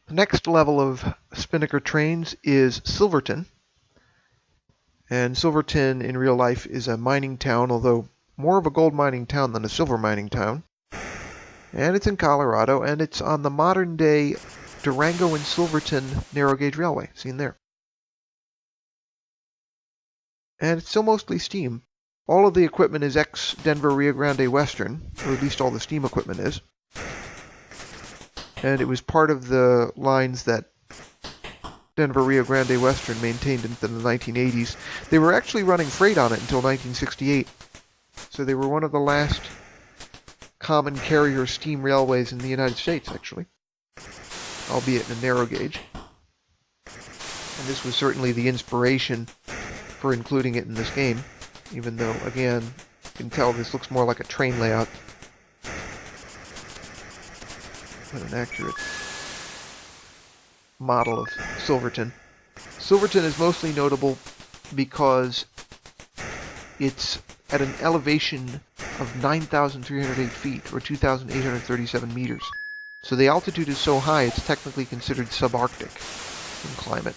The next level of Spinnaker trains is Silverton. And Silverton in real life is a mining town, although more of a gold mining town than a silver mining town. And it's in Colorado, and it's on the modern-day Durango and Silverton narrow gauge railway, seen there. And it's still mostly steam. All of the equipment is ex-Denver Rio Grande Western, or at least all the steam equipment is. And it was part of the lines that Denver Rio Grande Western maintained into the 1980s. They were actually running freight on it until 1968. So they were one of the last common carrier steam railways in the United States, actually, albeit in a narrow gauge. And this was certainly the inspiration for including it in this game, even though, again, you can tell this looks more like a train layout than an accurate model of Silverton. Silverton is mostly notable because it's at an elevation of 9,308 feet, or 2,837 meters. So the altitude is so high it's technically considered subarctic in climate.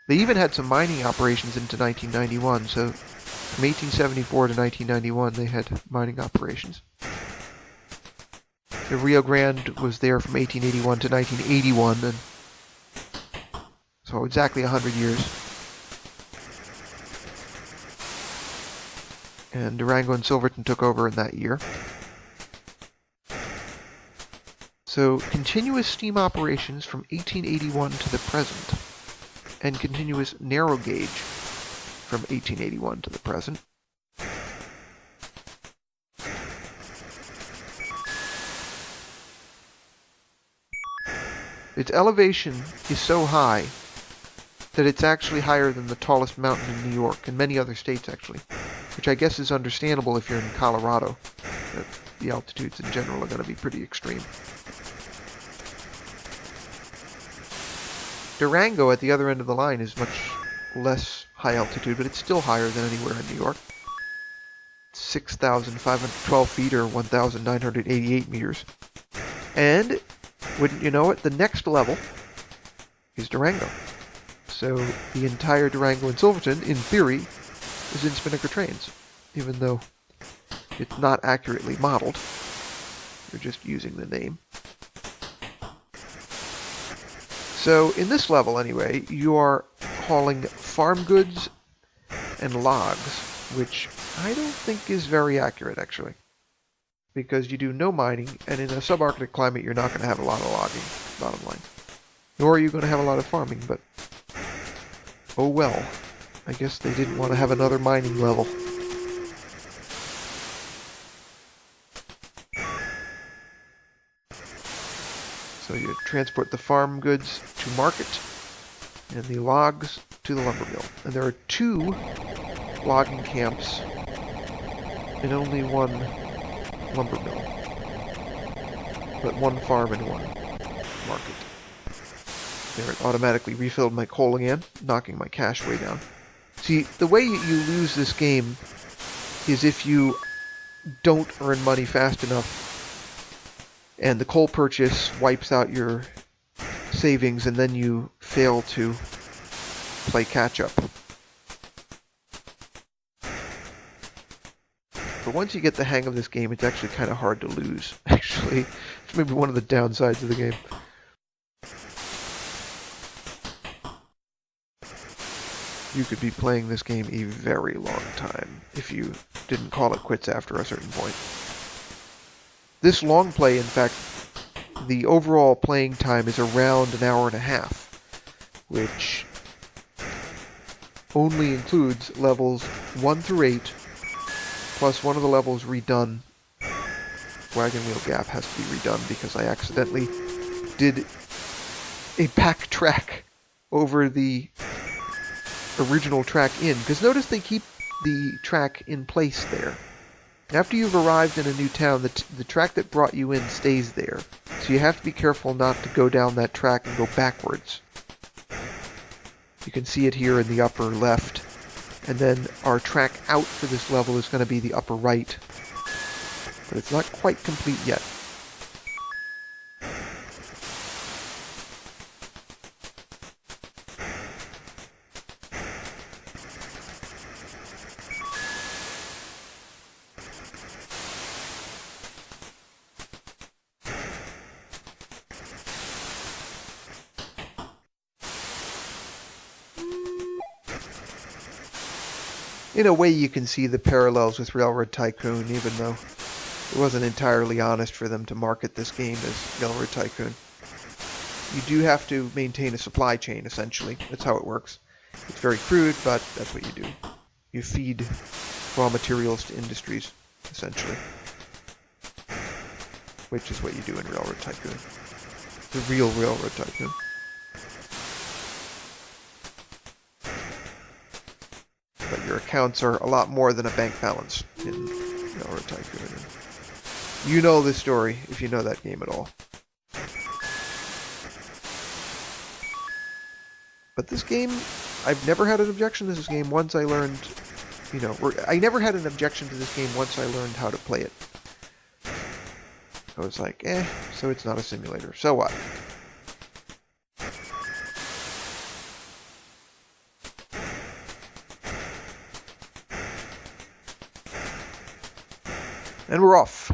They even had some mining operations into 1991, so from 1874 to 1991 they had mining operations. The Rio Grande was there from 1881 to 1981, and so exactly 100 years. And Durango and Silverton took over in that year. So continuous steam operations from 1881 to the present, and continuous narrow gauge from 1881 to the present. Its elevation is so high that it's actually higher than the tallest mountain in New York, and many other states actually, which I guess is understandable if you're in Colorado, that the altitudes in general are going to be pretty extreme. Durango at the other end of the line is much less high altitude, but it's still higher than anywhere in New York. 6,512 feet, or 1,988 meters. And, wouldn't you know it, the next level is Durango. So the entire Durango and Silverton, in theory, is in Spinnaker trains, even though it's not accurately modeled. You're just using the name. So in this level, anyway, you are hauling farm goods and logs, which I don't think is very accurate, actually, because you do no mining, and in a subarctic climate, you're not going to have a lot of logging, bottom line. Nor are you going to have a lot of farming, but oh well. I guess they didn't want to have another mining level. So you transport the farm goods to market and the logs to the lumber mill. And there are 2 logging camps and only 1 lumber mill. But 1 farm and 1 market. There, it automatically refilled my coal again, knocking my cash way down. See, the way you lose this game is if you don't earn money fast enough and the coal purchase wipes out your savings and then you fail to play catch-up. But once you get the hang of this game, it's actually kind of hard to lose, actually. It's maybe one of the downsides of the game. You could be playing this game a very long time if you didn't call it quits after a certain point. This Longplay, in fact, the overall playing time is around an hour and a half, which only includes levels 1 through 8, plus one of the levels redone. Wagon Wheel Gap has to be redone because I accidentally did a back track over the original track in, because notice they keep the track in place there. After you've arrived in a new town, the track that brought you in stays there. So you have to be careful not to go down that track and go backwards. You can see it here in the upper left. And then our track out for this level is going to be the upper right. But it's not quite complete yet. in a way you can see the parallels with Railroad Tycoon, even though it wasn't entirely honest for them to market this game as Railroad Tycoon. You do have to maintain a supply chain, essentially. That's how it works. It's very crude, but that's what you do. You feed raw materials to industries, essentially. Which is what you do in Railroad Tycoon. The real Railroad Tycoon. But your accounts are a lot more than a bank balance in Railroad Tycoon. You know this story if you know that game at all. But this game, I've never had an objection to this game once I learned, I never had an objection to this game once I learned how to play it. I was like, so it's not a simulator. So what? And we're off.